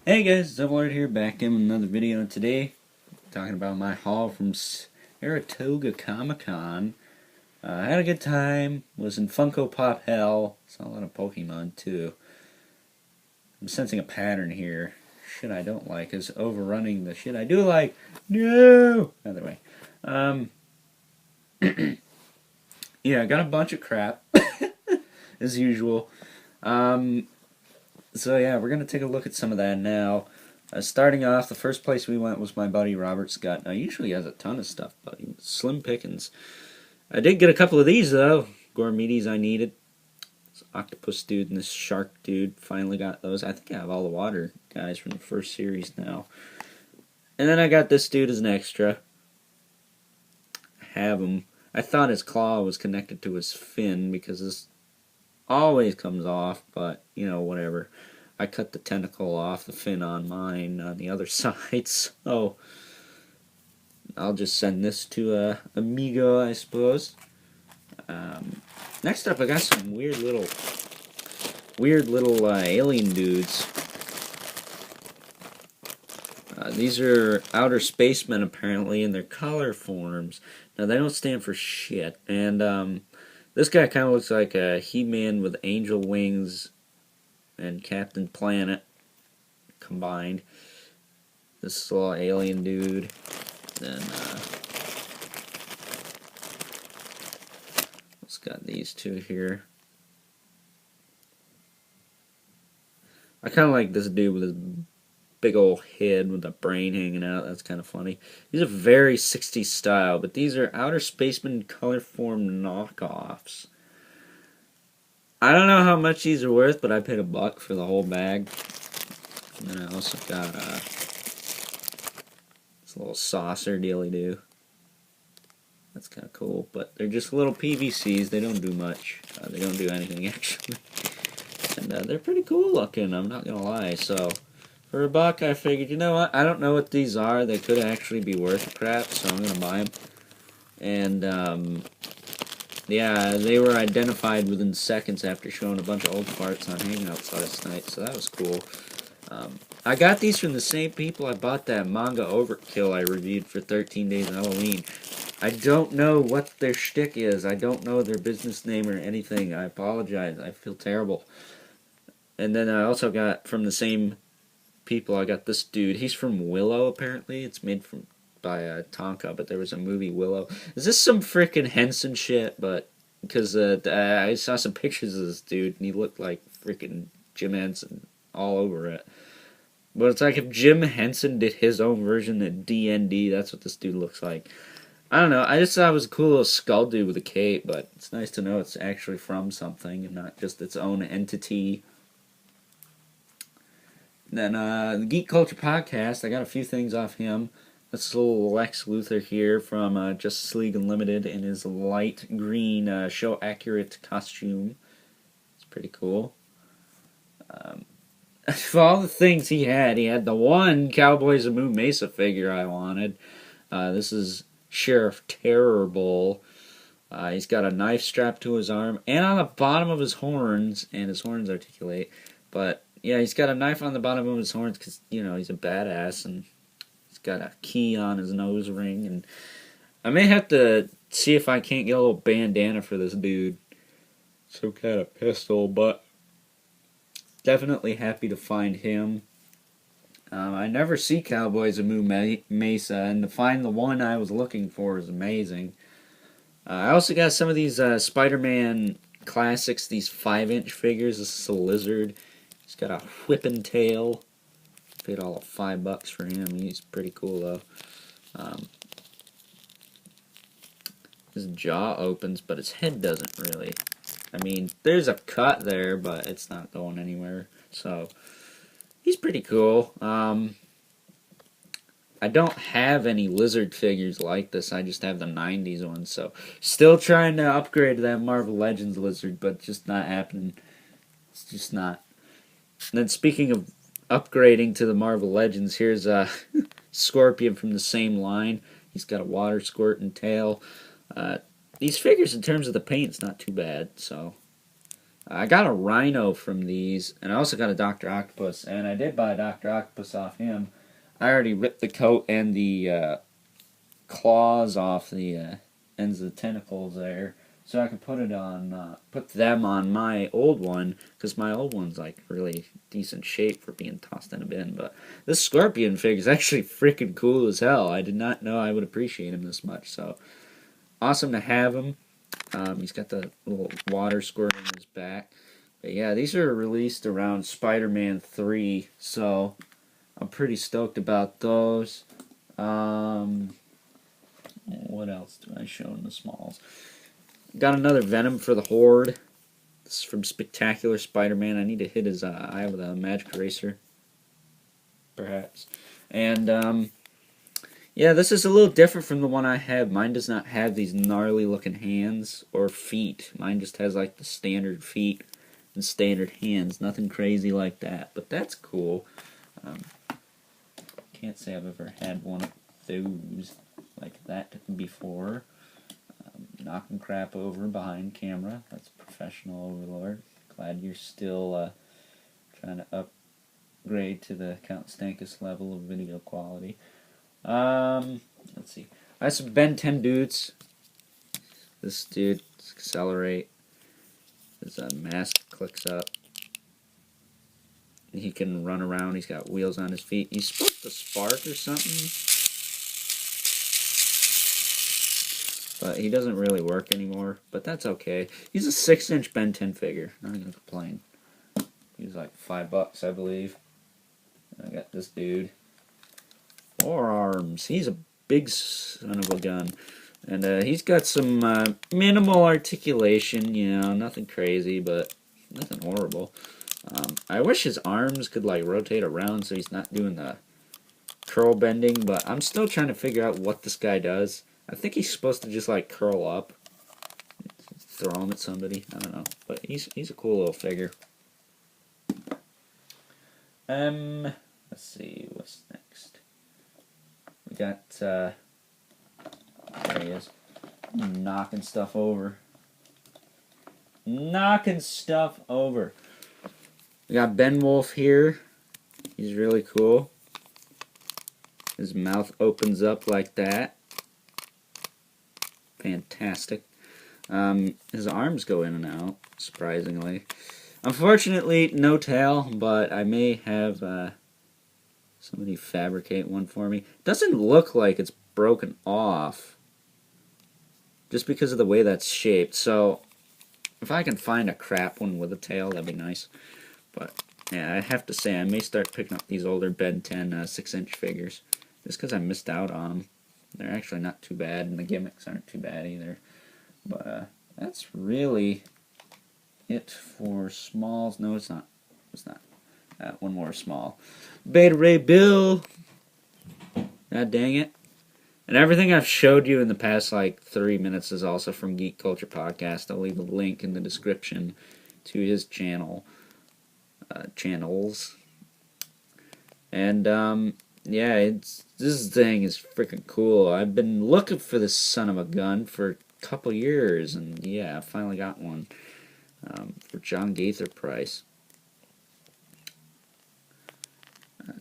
Hey guys, Doublard here, back in with another video today, talking about my haul from Saratoga Comic Con. I had a good time, was in Funko Pop hell, saw a lot of Pokemon too. I'm sensing a pattern here. Shit I don't like is overrunning the shit I do like. No! Either way. Yeah, I got a bunch of crap, as usual. So yeah, we're going to take a look at some of that now. Starting off, the first place we went was my buddy Robert Scott. Now, usually he has a ton of stuff, but slim pickings. I did get a couple of these, though. Gourmeties I needed. This octopus dude and this shark dude. Finally got those. I think I have all the water guys from the first series now. And then I got this dude as an extra. I have him. I thought his claw was connected to his fin because this always comes off, but, you know, whatever. I cut the tentacle off the fin on mine on the other side, so I'll just send this to Amigo, I suppose. Next up, I got some weird little alien dudes. These are outer spacemen, apparently, in their color forms. Now, they don't stand for shit, and this guy kind of looks like a He-Man with angel wings and Captain Planet combined. This little alien dude. Then, let's got these two here. I kind of like this dude with his big old head with a brain hanging out. That's kind of funny. These are very 60s style, but these are Outer Spaceman color form knockoffs. I don't know how much these are worth, but I paid $1 for the whole bag. And then I also got this little saucer dealy-doo. That's kind of cool, but they're just little PVCs. They don't do much. They don't do anything, actually. And they're pretty cool looking, I'm not going to lie. So for $1, I figured, you know what? I don't know what these are. They could actually be worth crap, so I'm going to buy them. And, yeah, they were identified within seconds after showing a bunch of old parts on Hangouts last night, so that was cool. I got these from the same people I bought that manga Overkill I reviewed for 13 Days of Halloween. I don't know what their shtick is. I don't know their business name or anything. I apologize. I feel terrible. And then I also got from the same people, I got this dude. He's from Willow, apparently. It's made by Tonka, but there was a movie Willow. Is this some frickin' Henson shit? But because I saw some pictures of this dude, and he looked like frickin' Jim Henson all over it. But it's like if Jim Henson did his own version of D&D, that's what this dude looks like. I don't know. I just thought it was a cool little skull dude with a cape, but it's nice to know it's actually from something and not just its own entity. Then the Geek Culture Podcast, I got a few things off him. This little Lex Luthor here from Justice League Unlimited in his light green show-accurate costume. It's pretty cool. For all the things he had the one Cowboys of Moo Mesa figure I wanted. This is Sheriff Terrible. He's got a knife strapped to his arm and on the bottom of his horns, and his horns articulate. But, yeah, he's got a knife on the bottom of his horns because, you know, he's a badass, and he's got a key on his nose ring, and I may have to see if I can't get a little bandana for this dude. Some kind of pistol, but definitely happy to find him. I never see Cowboys of Moo Mesa, and to find the one I was looking for is amazing. I also got some of these Spiderman Classics, these 5-inch figures. This is a lizard. He's got a whipping tail. Paid all of $5 for him. He's pretty cool though. His jaw opens, but his head doesn't really. I mean, there's a cut there, but it's not going anywhere. So he's pretty cool. I don't have any lizard figures like this. I just have the 90s ones. So still trying to upgrade to that Marvel Legends lizard, but just not happening. It's just not. And then speaking of upgrading to the Marvel Legends, here's a Scorpion from the same line. He's got a water squirting tail. These figures, in terms of the paint, it's not too bad. So I got a Rhino from these, and I also got a Dr. Octopus, and I did buy a Dr. Octopus off him. I already ripped the coat and the claws off the ends of the tentacles there, so I could put them on my old one, because my old one's like really decent shape for being tossed in a bin. But this Scorpion figure is actually freaking cool as hell. I did not know I would appreciate him this much. So awesome to have him. He's got the little water squirt in his back. But yeah, these are released around Spider-Man 3, so I'm pretty stoked about those. What else do I show in the smalls? Got another Venom for the Horde. This is from Spectacular Spider-Man. I need to hit his eye with a magic eraser, perhaps. And yeah, this is a little different from the one I have. Mine does not have these gnarly looking hands or feet. Mine just has like the standard feet and standard hands. Nothing crazy like that, but that's cool. Can't say I've ever had one of those like that before. Knocking crap over behind camera. That's professional overlord. Glad you're still trying to upgrade to the Count Stankus level of video quality. Let's see. I have some Ben 10 dudes. This dude, accelerate. His mask clicks up. He can run around. He's got wheels on his feet. He's supposed to spark or something, but he doesn't really work anymore. But that's okay. He's a 6-inch Ben 10 figure. Not gonna complain. He's like $5, I believe. And I got this dude. Forearms. He's a big son of a gun. And he's got some minimal articulation, you know, nothing crazy, but nothing horrible. I wish his arms could like rotate around so he's not doing the curl bending, but I'm still trying to figure out what this guy does. I think he's supposed to just like curl up, throw him at somebody. I don't know, but he's a cool little figure. Let's see what's next. We got there he is, knocking stuff over. Knocking stuff over. We got Ben Wolfe here. He's really cool. His mouth opens up like that. Fantastic. His arms go in and out, surprisingly. Unfortunately, no tail, but I may have somebody fabricate one for me. Doesn't look like it's broken off, just because of the way that's shaped. So if I can find a crap one with a tail, that'd be nice. But yeah, I have to say I may start picking up these older Ben 10 6-inch figures, just because I missed out on them. They're actually not too bad, and the gimmicks aren't too bad either. But that's really it for smalls. No, it's not. It's not. One more small. Beta Ray Bill. God dang it. And everything I've showed you in the past like 3 minutes is also from Geek Culture Podcast. I'll leave a link in the description to his channels. And yeah, this thing is freaking cool. I've been looking for this son of a gun for a couple years, and yeah, I finally got one for John Gaither price.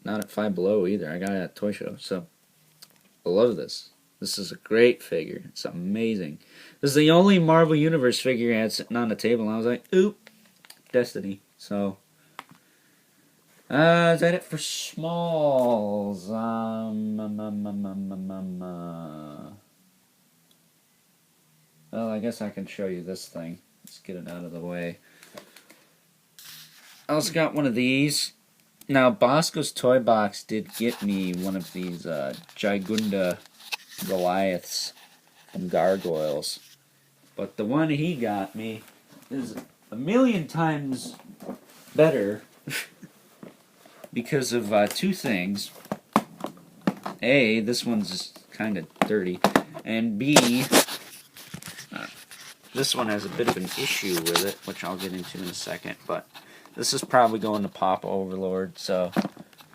Not at Five Below either. I got it at a toy show, so I love this. This is a great figure. It's amazing. This is the only Marvel Universe figure I had sitting on the table, and I was like, oop, Destiny. So is that it for smalls? Well, I guess I can show you this thing. Let's get it out of the way. I also got one of these. Now, Bosco's Toy Box did get me one of these Gigunda Goliaths from Gargoyles. But the one he got me is a million times better because of two things. A, this one's kind of dirty. And B, this one has a bit of an issue with it, which I'll get into in a second. But this is probably going to Pop Overlord, so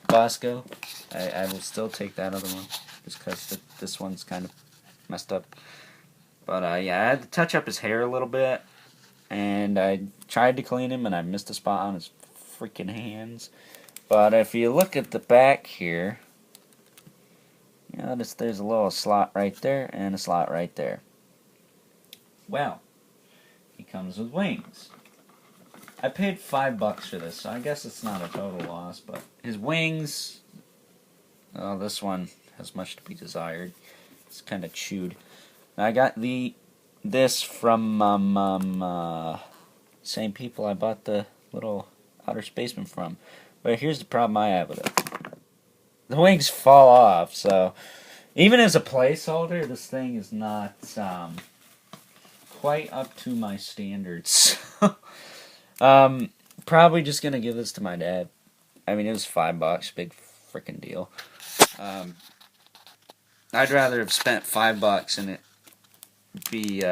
Bosco, I will still take that other one, just because this one's kind of messed up. But yeah, I had to touch up his hair a little bit, and I tried to clean him, and I missed a spot on his freaking hands. But if you look at the back here, you notice there's a little slot right there, and a slot right there. Well, he comes with wings. I paid $5 for this, so I guess it's not a total loss, but his wings, oh, this one has much to be desired. It's kind of chewed. I got this from same people I bought the little outer spaceman from. But here's the problem I have with it. The wings fall off, so even as a placeholder, this thing is not quite up to my standards. Probably just gonna give this to my dad. I mean, it was $5, big freaking deal. I'd rather have spent $5 and it be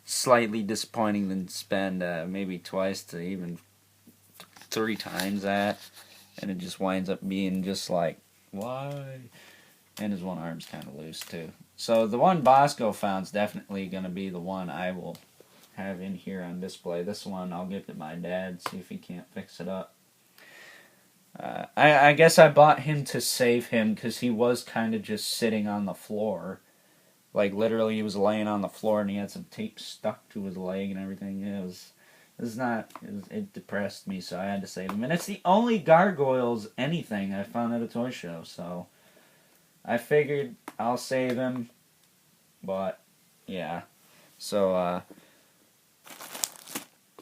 slightly disappointing than spend maybe twice to even 3 times that, and it just winds up being just like, why? And his one arm's kind of loose too. So the one Bosco found is definitely going to be the one I will have in here on display. This one I'll give to my dad, see if he can't fix it up. I guess I bought him to save him because he was kind of just sitting on the floor. Like literally he was laying on the floor and he had some tape stuck to his leg and everything. It depressed me, so I had to save him. And it's the only Gargoyles anything I found at a toy show, so I figured I'll save him. But yeah. So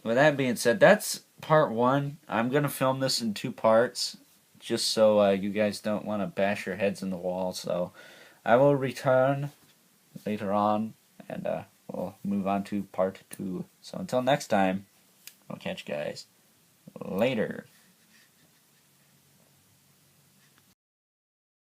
with that being said, that's part 1. I'm going to film this in 2 parts, just so you guys don't want to bash your heads in the wall. So I will return later on, and we'll move on to part 2. So until next time, I'll catch you guys later.